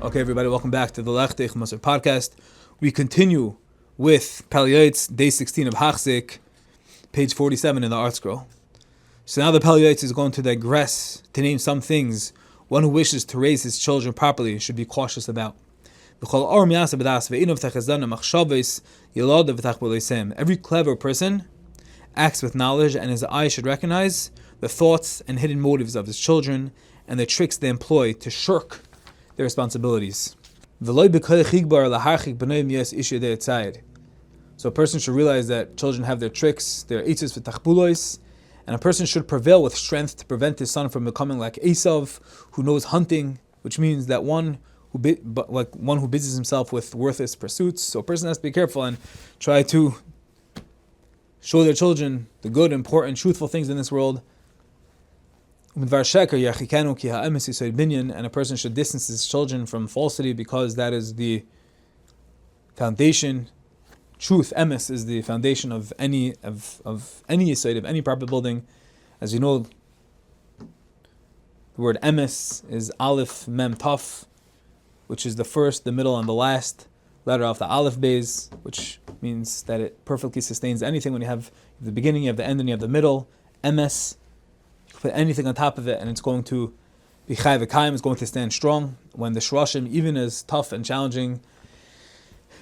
Okay, everybody, welcome back to the Lechtech Masr podcast. We continue with Pele Yoeitz, day 16 of Hachzik, page 47 in the art scroll. So now the Pele Yoeitz is going to digress to name some things one who wishes to raise his children properly should be cautious about. Every clever person acts with knowledge, and his eye should recognize the thoughts and hidden motives of his children and the tricks they employ to shirk their responsibilities. So a person should realize that children have their tricks, their eitzes v'tachbulos, and a person should prevail with strength to prevent his son from becoming like Esav, who knows hunting, which means that one who busies himself with worthless pursuits. So a person has to be careful and try to show their children the good, important, truthful things in this world. And a person should distance his children from falsity, because that is the foundation. Truth, emes, is the foundation of any yesod, of any proper building. As you know, the word emes is aleph mem taf, which is the first, the middle, and the last letter of the aleph beis, which means that it perfectly sustains anything. When you have the beginning, you have the end, and you have the middle. Emes, put anything on top of it, and it's going to be chai v'kaim, it's going to stand strong. When the shorashim, even as tough and challenging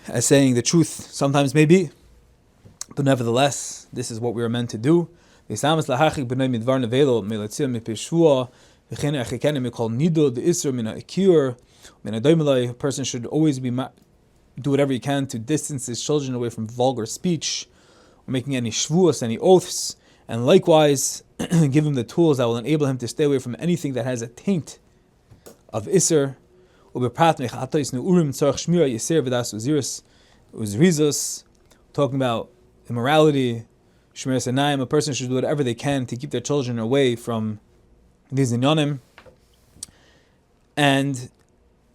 as saying the truth sometimes may be, but nevertheless, this is what we are meant to do. A person should always do whatever he can to distance his children away from vulgar speech, or making any shvuos, any oaths, and likewise give him the tools that will enable him to stay away from anything that has a taint of Isser. Talking about immorality, Shmir Sanaim, a person should do whatever they can to keep their children away from these inyanim. And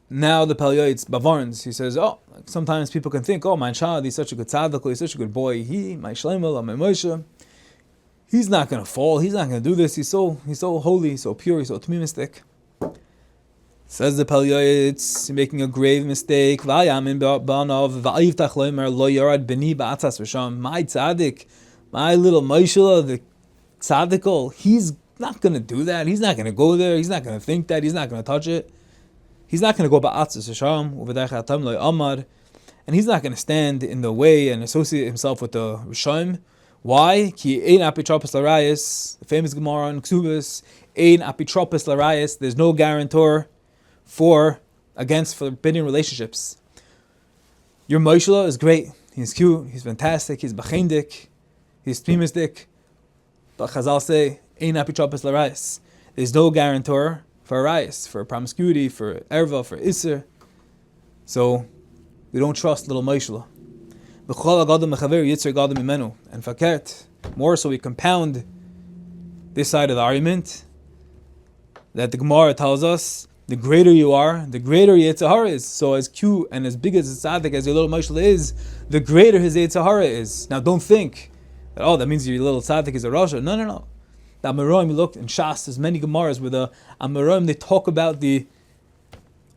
now the Pele Yoeitz Bavarns, he says, sometimes people can think, my child, he's such a good tzaddik, he's such a good boy, my shleimel, my Moshe, he's not going to fall. He's not going to do this. He's so holy, so pure, he's so tmimistic. Says the Pele Yoeitz, making a grave mistake. My tzaddik, my little Moshe, the tzaddikol, he's not going to do that. He's not going to go there. He's not going to think that. He's not going to touch it. He's not going to go ba'atzas Hashem, and he's not going to stand in the way and associate himself with the Rishayim. Why? Ki ein apitropos larayis, the famous Gemara in Ksubis, ein apitropos larayis, there's no guarantor against forbidden relationships. Your Moshe is great, he's cute, he's fantastic, he's bachendik, he's tmimistic, but Chazal say, ein apitropos larayis, there's no guarantor for arayis, for promiscuity, for erva, for isser. So, we don't trust little Moshe. And faket, more so we compound this side of the argument that the Gemara tells us, the greater you are, the greater Yetzer Hara is. So as cute and as big as a tzaddik as your little Moshe is, the greater his Yetzer Hara is. Now don't think that, that means your little tzaddik is a Rasha. No. The Amoraim, you look in Shas, there's many Gemaras where the Amoraim, they talk about the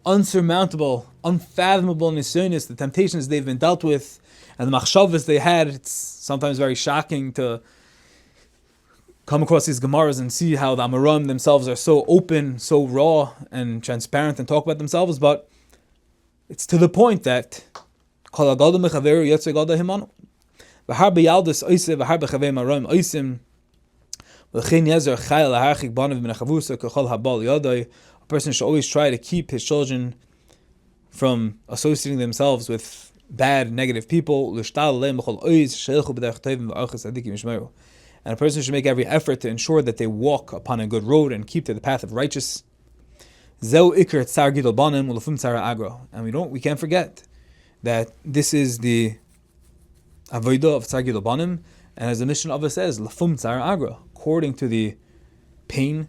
unsurmountable, unfathomable nisyonis, the temptations they've been dealt with, and the machshavas they had. It's sometimes very shocking to come across these Gemaras and see how the Amoraim themselves are so open, so raw and transparent and talk about themselves, but it's to the point that kol hagada mechaveru yetzer gada himanu. V'har b'yaldus oiseh v'har b'chavei maroim oisim v'chein yezer chayil laharchik banav min hachavusa k'chol habal yadai. A person should always try to keep his children from associating themselves with bad, negative people. And a person should make every effort to ensure that they walk upon a good road and keep to the path of righteous. And we can't forget that this is the avodah of Tzar Gidol Banim, and as the mission of it says, Lafum Tzar Agra, according to the pain,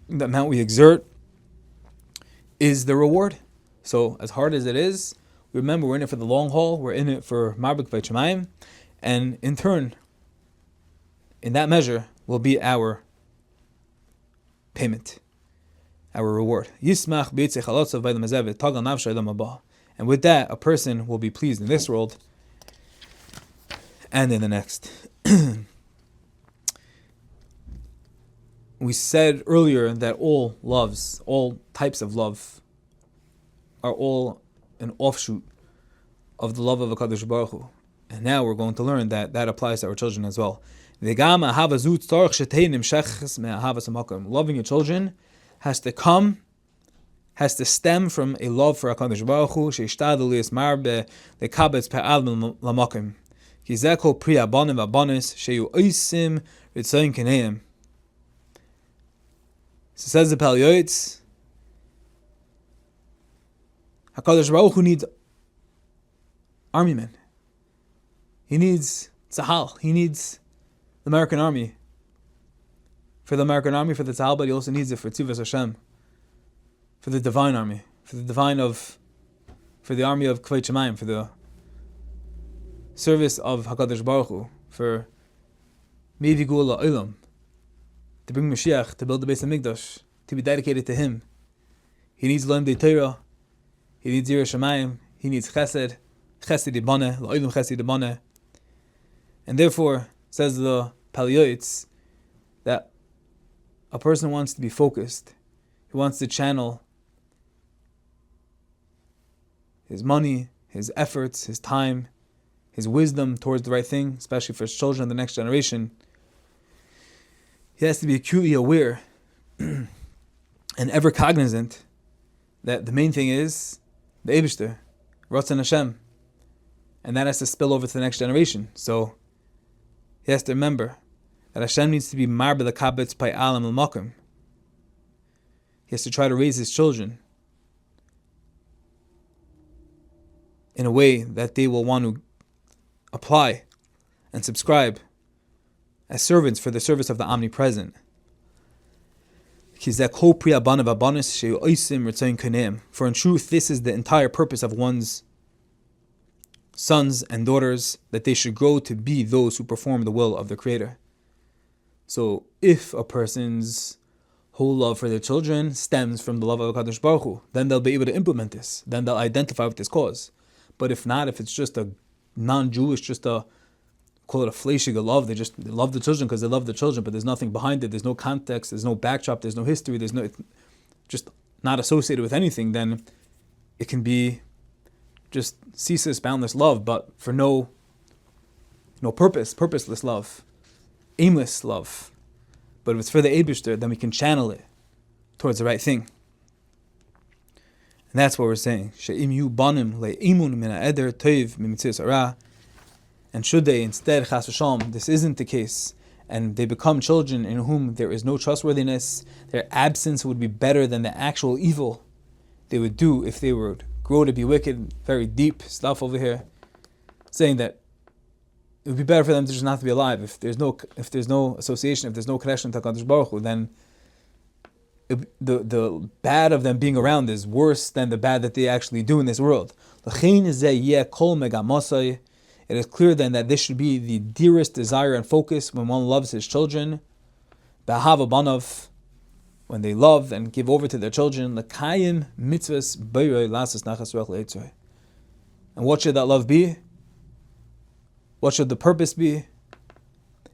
the amount we exert is the reward. So as hard as it is, remember we're in it for the long haul, we're in it for Marbek V'Chamayim, and in turn, in that measure, will be our payment. our reward. Yismach b'yitzei chalotzav b'elam hazeh v'tagal nafsho elam haba. And with that, a person will be pleased in this world and in the next. We said earlier that all loves, all types of love, are all an offshoot of the love of HaKadosh Baruch Hu. And now we're going to learn that that applies to our children as well. Loving your children has to stem from a love for HaKadosh Baruch Hu, sheishtadlu liyismar lekabetz pe'al lamakim. Ki zeh kol pri abanim v'abanis sheyoitzim ritzayin keneim. So says the Pele Yoeitz, HaKadosh Baruch Hu needs army men. He needs Tzahal. He needs the American army. For the American army, for the Tzahal, but he also needs it for Tzivas Hashem. For the divine army. For the army of Kvei Shemayim. For the service of HaKadosh Baruch Hu. For Mevi Gula Olam. To bring Mashiach, to build the Beis HaMikdash. To be dedicated to Him. He needs Loim De Torah. He needs Yireh Shemayim. He needs Chesed. Chesed Yibane. Lo'olim Chesed Yibane. And therefore, says the Pele Yoeitz, that a person wants to be focused. He wants to channel his money, his efforts, his time, his wisdom towards the right thing, especially for his children, the next generation. He has to be acutely aware and ever cognizant that the main thing is the Eibishter, Ratzon Hashem, and that has to spill over to the next generation. So he has to remember that Hashem needs to be marbe lekabetz pa'alam l'makom. He has to try to raise his children in a way that they will want to apply and subscribe as servants for the service of the omnipresent. For in truth, this is the entire purpose of one's sons and daughters, that they should grow to be those who perform the will of the Creator. So if a person's whole love for their children stems from the love of HaKadosh Baruch Hu, then they'll be able to implement this. Then they'll identify with this cause. But if not, if it's just a non-Jewish, just a, call it a fleishig love, they love the children because they love the children, but there's nothing behind it, there's no context, there's no backdrop, there's no history, it's just not associated with anything, then it can be just ceaseless, boundless love, but for no purposeless love, aimless love. But if it's for the Eibishter, then we can channel it towards the right thing. And that's what we're saying. She'im yu banim le'imun min ha'eder toiv mimitzvos hara. And should they instead, chas v'shalom, this isn't the case, and they become children in whom there is no trustworthiness, their absence would be better than the actual evil they would do if they would grow to be wicked. Very deep stuff over here, saying that it would be better for them to just not to be alive. If there's no association, if there's no connection to HaKadosh Baruch Hu, then the bad of them being around is worse than the bad that they actually do in this world. It is clear then that this should be the dearest desire and focus when one loves his children. B'ahava banav, when they love and give over to their children. L'kayim mitzvahs b'yorei lasas nachas ruach le'etzoi. And what should that love be? What should the purpose be?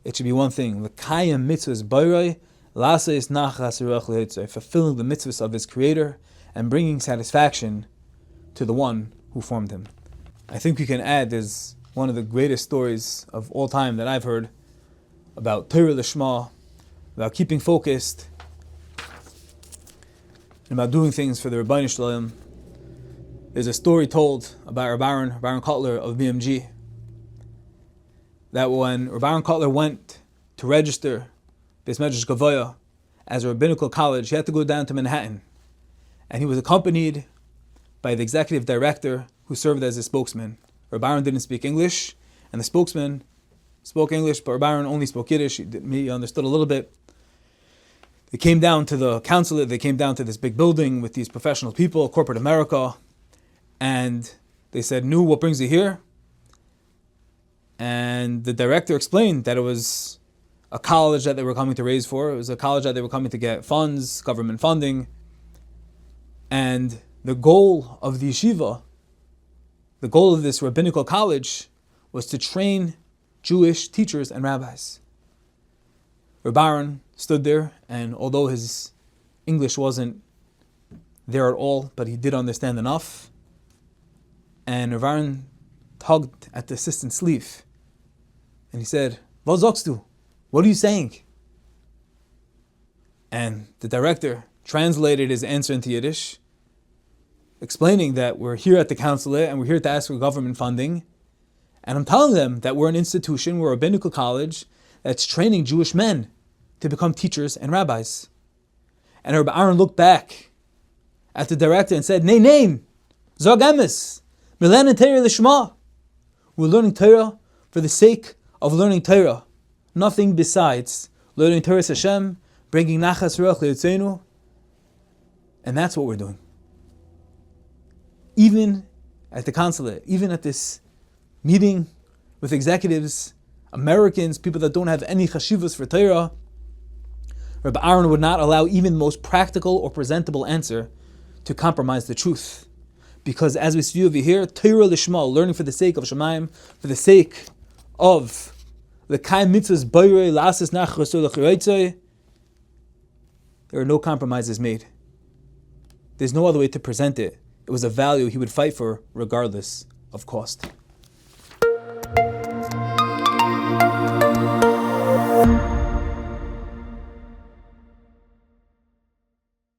It should be one thing. L'kayim mitzvahs b'yorei lasas nachas ruach le'etzoi. Fulfilling the mitzvahs of his Creator and bringing satisfaction to the one who formed him. I think we can add, there's one of the greatest stories of all time that I've heard about Torah Lishma, about keeping focused, and about doing things for the Rebbeinu Shalom. There's a story told about Baron Kotler of BMG, that when Baron Kotler went to register Beis Medrash Gavoya as a rabbinical college, he had to go down to Manhattan, and he was accompanied by the executive director who served as his spokesman. Baron didn't speak English, and the spokesman spoke English, but Baron only spoke Yiddish. He understood a little bit. They came down to the consulate, they came down to this big building with these professional people, corporate America, and they said, "Nu, what brings you here?" And the director explained that it was a college that they were coming to raise for. It was a college that they were coming to get funds, government funding, And the goal of the yeshiva, the goal of this rabbinical college, was to train Jewish teachers and rabbis. Reb Aaron stood there, and although his English wasn't there at all, but he did understand enough, and Reb Aaron tugged at the assistant's sleeve, and he said, "Was sagst du? What are you saying?" And the director translated his answer into Yiddish, explaining that we're here at the consulate and we're here to ask for government funding. And I'm telling them that we're an institution, we're a rabbinical college that's training Jewish men to become teachers and rabbis. And Rabbi Aaron looked back at the director and said, Nein, Zog emes, Milan and Torah Lishma. We're learning Torah for the sake of learning Torah. Nothing besides learning Torah Hashem, bringing Nachas Ruach Le'Yitzenu. And that's what we're doing. Even at the consulate, even at this meeting with executives, Americans, people that don't have any chashivas for Torah, Rabbi Aaron would not allow even the most practical or presentable answer to compromise the truth. Because as we see over here, Torah Lishma, learning for the sake of Shemaim, for the sake of the Kaim Mitzvahs Bayrei, Lasas Nachas Yoeitz, there are no compromises made. There's no other way to present it. It was a value he would fight for regardless of cost.